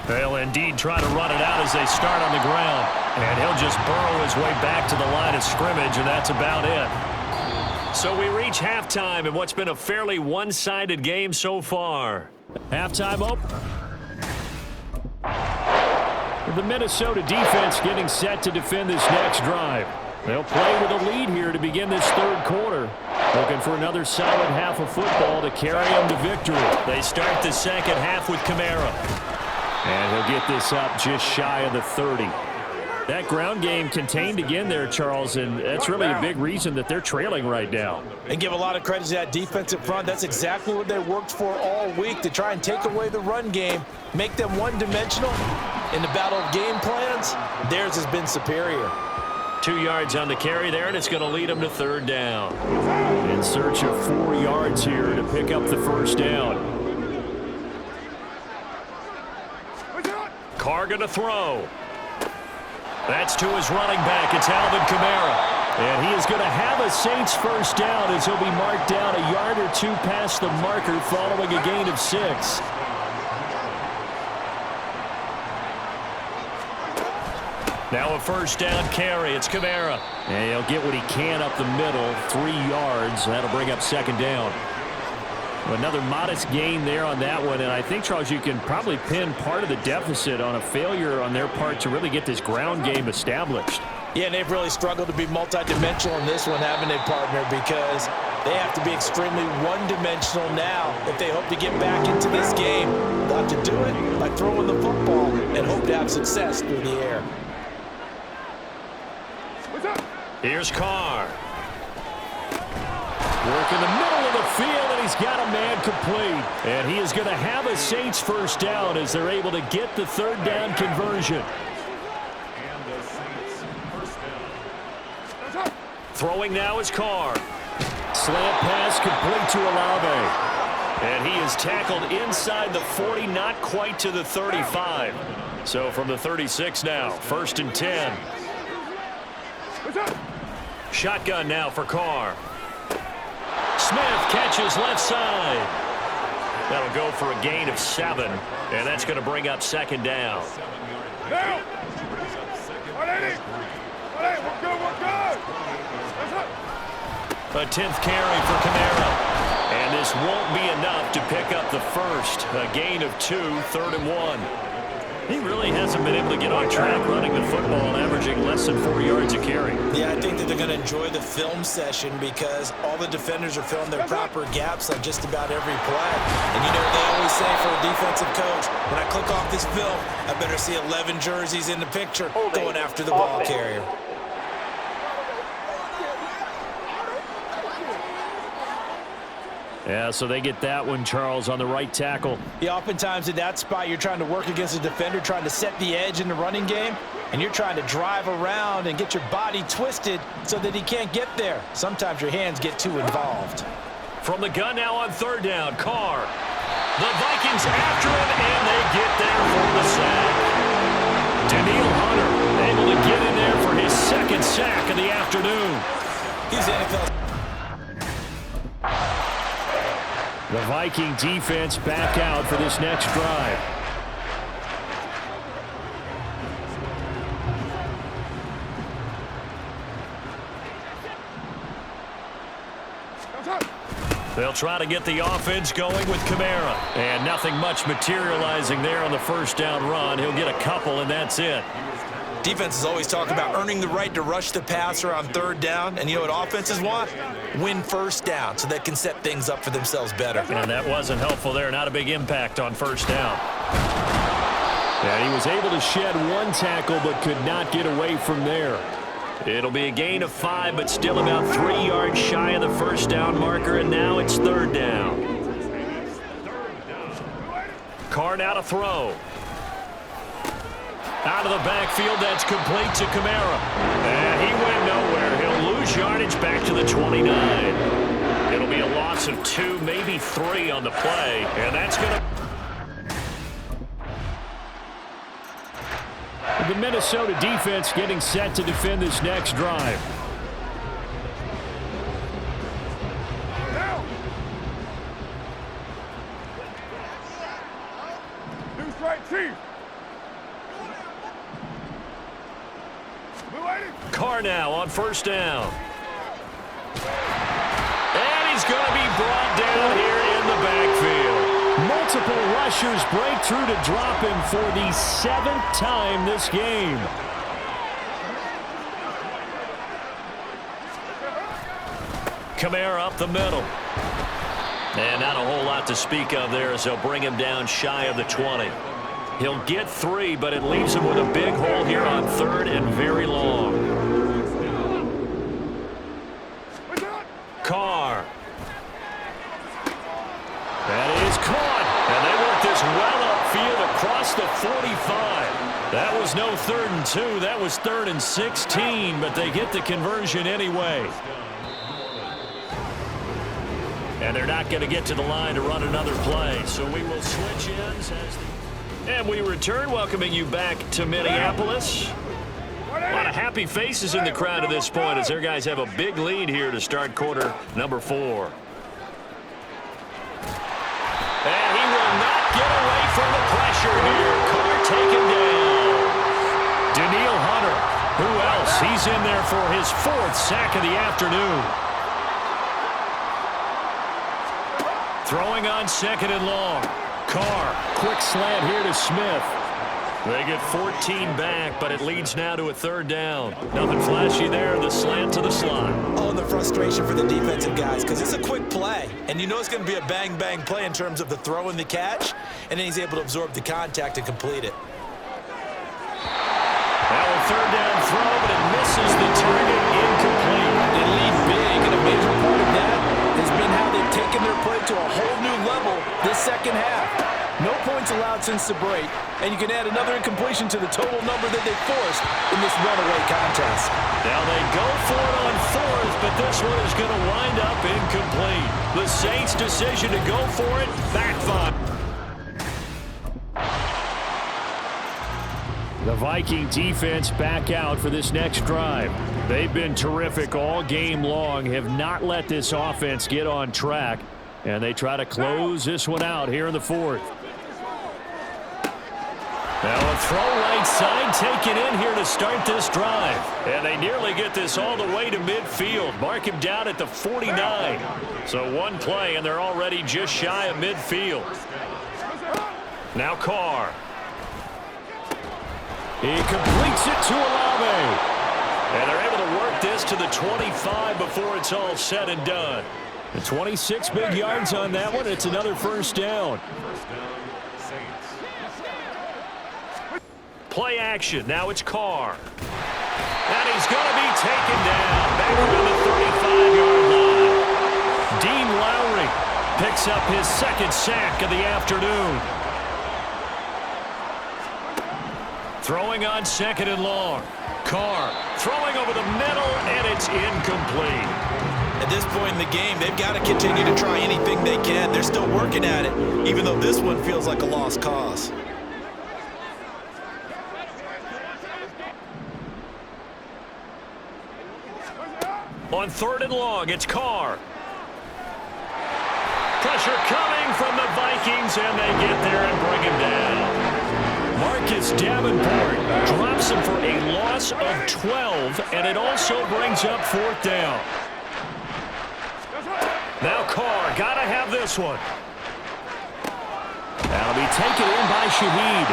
Speaker 1: They'll indeed try to run it out as they start on the ground. And he'll just burrow his way back to the line of scrimmage, and that's about it. So we reach halftime in what's been a fairly one-sided game so far.
Speaker 4: Halftime open. The Minnesota defense getting set to defend this next drive. They'll play with a lead here to begin this 3rd quarter. Looking for another solid half of football to carry them to victory.
Speaker 1: They start the 2nd half with Kamara.
Speaker 4: And he'll get this up just shy of the 30. That ground game contained again there, Charles, and that's really a big reason that they're trailing right now.
Speaker 3: And give a lot of credit to that defensive front. That's exactly what they worked for all week, to try and take away the run game, make them one-dimensional. In the battle of game plans, theirs has been superior.
Speaker 1: 2 yards on the carry there, and it's going to lead them to 3rd down.
Speaker 4: In search of 4 yards here to pick up the 1st down.
Speaker 1: Carr going to throw. That's to his running back. It's Alvin Kamara.
Speaker 4: And he is going to have a Saints 1st down as he'll be marked down a yard or 2 past the marker following a gain of 6.
Speaker 1: Now a 1st down carry. It's Kamara.
Speaker 4: And he'll get what he can up the middle, 3 yards. That'll bring up 2nd down. Another modest gain there on that one, and I think, Charles, you can probably pin part of the deficit on a failure on their part to really get this ground game established.
Speaker 3: Yeah, and they've really struggled to be multidimensional in this one, haven't they, partner, because they have to be extremely one-dimensional now if they hope to get back into this game. They'll have to do it by throwing the football and hope to have success through the air.
Speaker 1: Here's Carr.
Speaker 4: Work in the middle of the field, and he's got a man complete. And he is going to have a Saints 1st down as they're able to get the 3rd down conversion.
Speaker 1: Throwing now is Carr.
Speaker 4: Slant pass complete to Olave.
Speaker 1: And he is tackled inside the 40, not quite to the 35. So from the 36 now, 1st and 10. Shotgun now for Carr. Smith catches left side. That'll go for a gain of 7, and that's going to bring up 2nd down. A 10th carry for Kamara. And this won't be enough to pick up the 1st. A gain of 2, 3rd and 1. He really hasn't been able to get on track running the football and averaging less than 4 yards a carry.
Speaker 3: Yeah, I think that they're going to enjoy the film session because all the defenders are filling their proper gaps on just about every play. And you know what they always say for a defensive coach, when I click off this film, I better see 11 jerseys in the picture going after the ball carrier.
Speaker 4: Yeah, so they get that one, Charles, on the right tackle.
Speaker 3: Yeah, oftentimes in that spot, you're trying to work against a defender, trying to set the edge in the running game, and you're trying to drive around and get your body twisted so that he can't get there. Sometimes your hands get too involved.
Speaker 1: From the gun now on 3rd down, Carr. The Vikings after him, and they get there for the sack. get in there for his second sack of the afternoon.
Speaker 3: He's NFL.
Speaker 4: The Viking defense back out for this next drive.
Speaker 1: They'll try to get the offense going with Kamara. And nothing much materializing there on the first down run. He'll get a couple, and that's it.
Speaker 3: Defenses always talk about earning the right to rush the passer on third down. And you know what offenses want? Win first down so they can set things up for themselves better.
Speaker 1: And that wasn't helpful there. Not a big impact on first down.
Speaker 4: And he was able to shed one tackle but could not get away from there.
Speaker 1: It'll be a gain of 5, but still about 3 yards shy of the first down marker, and now it's third down. Carr now to throw. Out of the backfield, that's complete to Kamara. And he went nowhere. He'll lose yardage back to the 29. It'll be a loss of 2, maybe 3 on the play, and that's going to...
Speaker 4: The Minnesota defense getting set to defend this next drive.
Speaker 1: Carr now on first down. And he's going to be brought down here in the backfield.
Speaker 4: Multiple rushers break through to drop him for the 7th time this game.
Speaker 1: Kamara up the middle. And not a whole lot to speak of there as they'll bring him down shy of the 20. He'll get 3, but it leaves him with a big hole here on third and very long. Carr. That is caught. And they work this well upfield across the 45. That was no 3rd and 2. That was 3rd and 16, but they get the conversion anyway. And they're not going to get to the line to run another play. So we will switch ends and we return, welcoming you back to Minneapolis. A lot of happy faces in the crowd at this point as their guys have a big lead here to start quarter number 4. And he will not get away from the pressure here. Carr taken down. Daniil Hunter. Who else? He's in there for his 4th sack of the afternoon. Throwing on 2nd and long. Carr. Quick slant here to Smith. They get 14 back, but it leads now to a 3rd down. Nothing flashy there. The slant to the slot.
Speaker 3: Oh, and the frustration for the defensive guys because it's a quick play. And you know it's going to be a bang-bang play in terms of the throw and the catch. And then he's able to absorb the contact and complete it.
Speaker 1: Now a 3rd down throw, but it misses the target. Incomplete.
Speaker 3: They lead big, and a major part of that has been how they've taken their play to a whole new level this second half. No points allowed since the break, and you can add another incompletion to the total number that they forced in this runaway contest.
Speaker 1: Now they go for it on 4th, but this one is going to wind up incomplete. The Saints' decision to go for it backfired.
Speaker 4: The Viking defense back out for this next drive. They've been terrific all game long, have not let this offense get on track, and they try to close this one out here in the 4th.
Speaker 1: Now a throw right side taken in here to start this drive. And they nearly get this all the way to midfield. Mark him down at the 49. So one play, and they're already just shy of midfield. Now Carr.
Speaker 4: He completes it to Olave.
Speaker 1: And they're able to work this to the 25 before it's all said and done.
Speaker 4: The 26 big yards on that one. It's another 1st down.
Speaker 1: Play action. Now it's Carr. And he's going to be taken down back around the 35-yard line. Dean Lowry picks up his 2nd sack of the afternoon. Throwing on 2nd and long. Carr throwing over the middle, and it's incomplete.
Speaker 3: At this point in the game, they've got to continue to try anything they can. They're still working at it, even though this one feels like a lost cause.
Speaker 1: On 3rd and long, it's Carr. Pressure coming from the Vikings, and they get there and bring him down. Marcus Davenport drops him for a loss of 12, and it also brings up 4th down. Now Carr, got to have this one. That'll be taken in by Shaheed,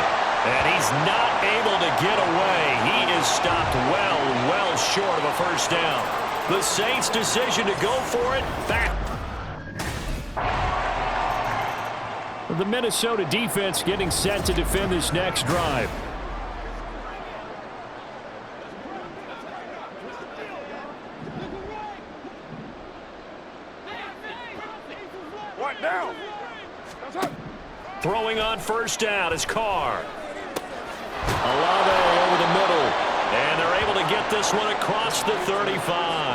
Speaker 1: and he's not able to get away. He is stopped well short of a 1st down. The Saints' decision to go for it, back.
Speaker 4: The Minnesota defense getting set to defend this next drive.
Speaker 2: What now?
Speaker 1: Throwing on 1st down is Carr. Olave over the middle, and they're able to get this one across the 35.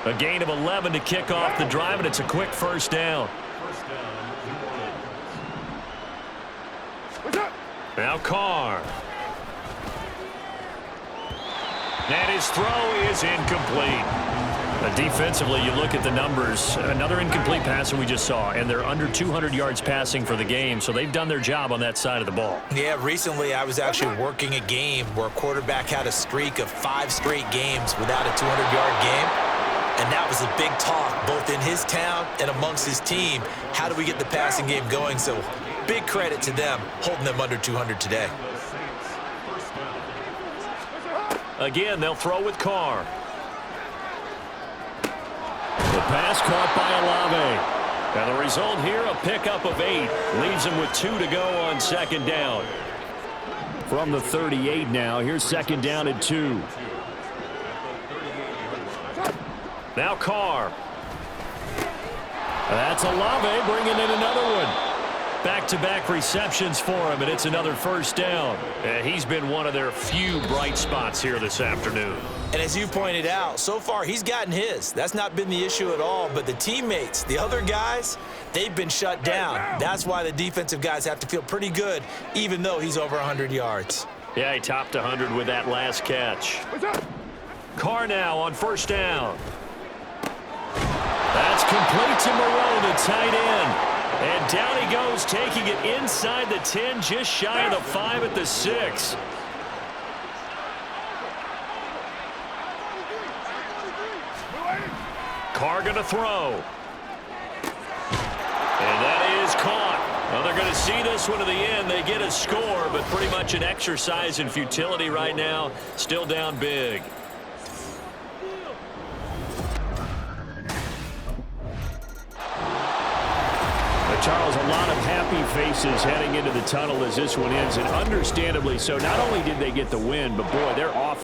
Speaker 1: A gain of 11 to kick off the drive, and it's a quick 1st down. Now Carr. And his throw is incomplete. Defensively, you look at the numbers. Another incomplete pass that we just saw, and they're under 200 yards passing for the game, so they've done their job on that side of the ball.
Speaker 3: Yeah, recently I was actually working a game where a quarterback had a streak of 5 straight games without a 200-yard game, and that was a big talk both in his town and amongst his team. How do we get the passing game going? So big credit to them holding them under 200 today.
Speaker 1: Again, they'll throw with Carr. The pass caught by Olave. And the result here, a pickup of 8. Leaves him with 2 to go on 2nd down.
Speaker 4: From the 38 now, here's 2nd down and 2.
Speaker 1: Now Carr.
Speaker 4: That's Olave bringing in another one.
Speaker 1: Back-to-back receptions for him, and it's another 1st down. He's been one of their few bright spots here this afternoon.
Speaker 3: And as you pointed out, so far he's gotten his. That's not been the issue at all. But the teammates, the other guys, they've been shut down. That's why the defensive guys have to feel pretty good, even though he's over 100 yards.
Speaker 1: Yeah, he topped 100 with that last catch. Carr now on 1st down. That's complete to Moreau, the tight end. And down he goes, taking it inside the 10, just shy of the 5 at the 6. Carr going to throw. And that is caught. Well, they're going to see this one to the end. They get a score, but pretty much an exercise in futility right now. Still down big.
Speaker 4: Charles, a lot of happy faces heading into the tunnel as this one ends, and understandably so. Not only did they get the win, but boy, their offense